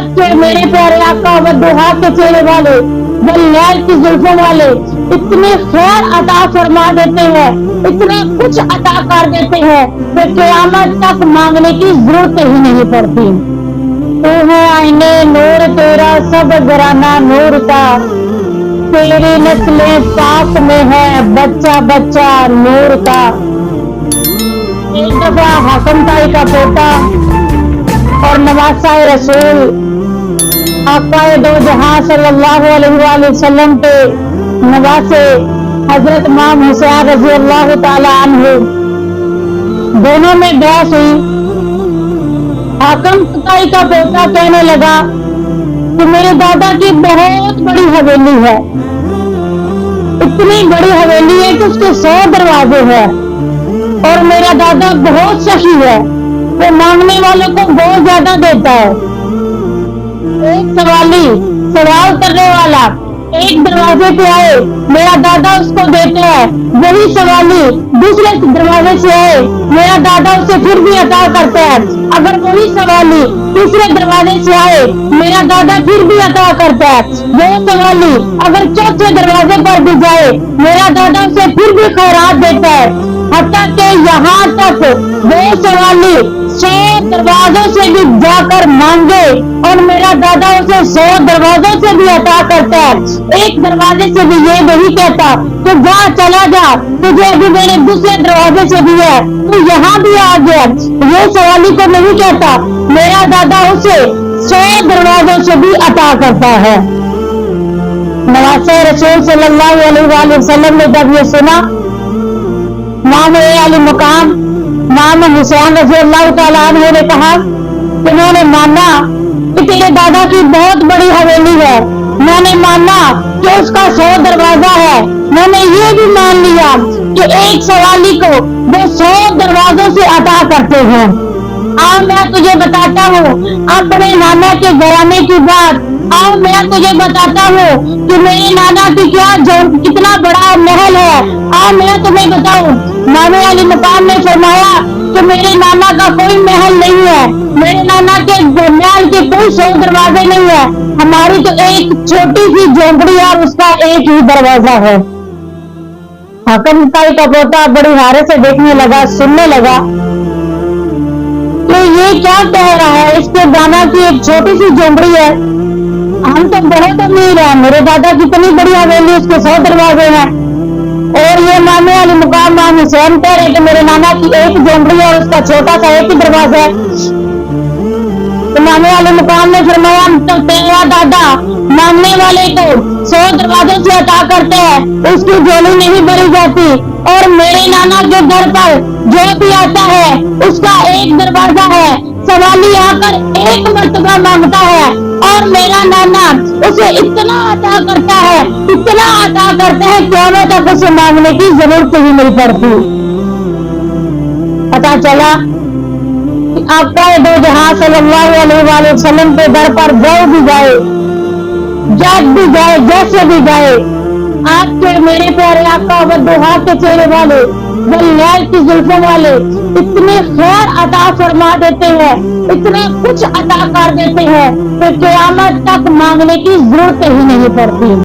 آپ کے میرے پیارے آقا وضحا کے چہرے والے واللیل کی زلفوں والے اتنے خیر عطا فرما دیتے ہیں، اتنے کچھ عطا کر دیتے ہیں کہ قیامت تک مانگنے کی ضرورت ہی نہیں پڑتی۔ تو ہے آئینے نور تیرا سب گھرانہ نور کا، تیری نسل پاک میں ہے بچہ بچہ نور کا۔ ایک دفعہ حاکم تائی کا بیٹا اور نواسہ رسول آقا دو جہاں صلی اللہ علیہ وآلہ وسلم کے نواسے حضرت امام حسین رضی اللہ تعالی عنہ دونوں میں بحث ہوئی۔ حاکم تائی کا بیٹا کہنے لگا کہ میرے دادا کی بہت بڑی حویلی ہے، اتنی بڑی حویلی ہے کہ اس کے 100 دروازے ہیں، اور میرا دادا بہت سخی ہے، وہ مانگنے والوں کو بہت زیادہ دیتا ہے۔ ایک سوالی سوال کرنے والا ایک دروازے پہ آئے، میرا دادا اس کو دیتا ہے، وہی سوالی دوسرے دروازے سے آئے، میرا دادا اسے پھر بھی عطا کرتا ہے۔ اگر وہی سوالی تیسرے دروازے سے آئے، میرا دادا پھر بھی عطا کرتا ہے۔ وہ سوالی اگر چوتھے دروازے پر بھی جائے، میرا دادا اسے پھر بھی خیرات دیتا ہے، حتیٰ کہ یہاں تک وہ سوالی 100 دروازوں سے بھی جا کر مانگے اور میرا دادا اسے 100 دروازوں سے بھی عطا کرتا ہے۔ ایک دروازے سے بھی یہ نہیں کہتا کہ جا چلا جا، تجھے ابھی میرے دوسرے دروازے سے بھی ہے تو یہاں بھی آ گیا، یہ سوالی کو نہیں کہتا، میرا دادا اسے 100 دروازوں سے بھی عطا کرتا ہے۔ نواسہ رسول صلی اللہ علیہ وآلہ وسلم نے جب یہ سنا، امام علی مقام امام حسین رضی اللہ تعالیٰ عنہ نے کہا کہ انہوں نے مانا کہ تیرے دادا کی بہت بڑی حویلی ہے، میں نے مانا کہ اس کا 100 دروازہ ہے، میں نے یہ بھی مان لیا کہ ایک سوالی کو وہ 100 دروازوں سے عطا کرتے ہیں۔ آؤ میں تجھے بتاتا ہوں اپنے نانا کے گھرانے کی بات، آؤ میں تجھے بتاتا ہوں کہ میرے نانا کی کتنا بڑا محل ہے، آؤ میں تمہیں بتاؤں۔ امام علی مقام نے فرمایا کہ میرے نانا کا کوئی محل نہیں ہے، میرے نانا کے محل کے کوئی 100 دروازے نہیں ہے، ہماری تو ایک چھوٹی سی جھونپڑی ہے اور اس کا ایک ہی دروازہ ہے۔ حاکم تائی کا پوتا بڑی حیرت سے دیکھنے لگا، سننے لگا کہ یہ کیا کہہ رہا ہے، اس کے دانا کی ایک چھوٹی سی جھونپڑی ہے، ہم تو بہت امیر ہیں، میرے دادا کی اتنی بڑی حویلی، اس کے 100 دروازے ہیں، اور یہ امام علی مقام امام حسین کہہ رہے کہ میرے نانا کی ایک جھونپڑی ہے اور اس کا چھوٹا سا ایک ہی دروازہ ہے۔ امام علی مقام نے فرمایا تو تیرا دادا مانگنے والے کو 100 دروازوں سے عطا کرتے ہیں، اس کی جھولی نہیں بھری جاتی، اور میرے نانا کے گھر پر جو بھی آتا ہے اس کا ایک دروازہ ہے، سوالی آ کر ایک مرتبہ مانگتا ہے اور میرا نانا اسے اتنا عطا کرتا ہے، اتنا عطا کرتا ہے قیامت تک اسے مانگنے کی ضرورت ہی نہیں پڑتی۔ پتا چلا آقا دو جہاں صلی اللہ علیہ وآلہ وسلم کے در پر جو بھی جائے، جب بھی جائے، جیسے بھی جائے، آپ کے میرے پیارے آقا وضحا کے چہرے والے واللیل کی زلفوں والے اتنے خیر عطا فرما دیتے ہیں، اتنے کچھ عطا کر دیتے ہیں کہ قیامت تک مانگنے کی ضرورت ہی نہیں پڑتی۔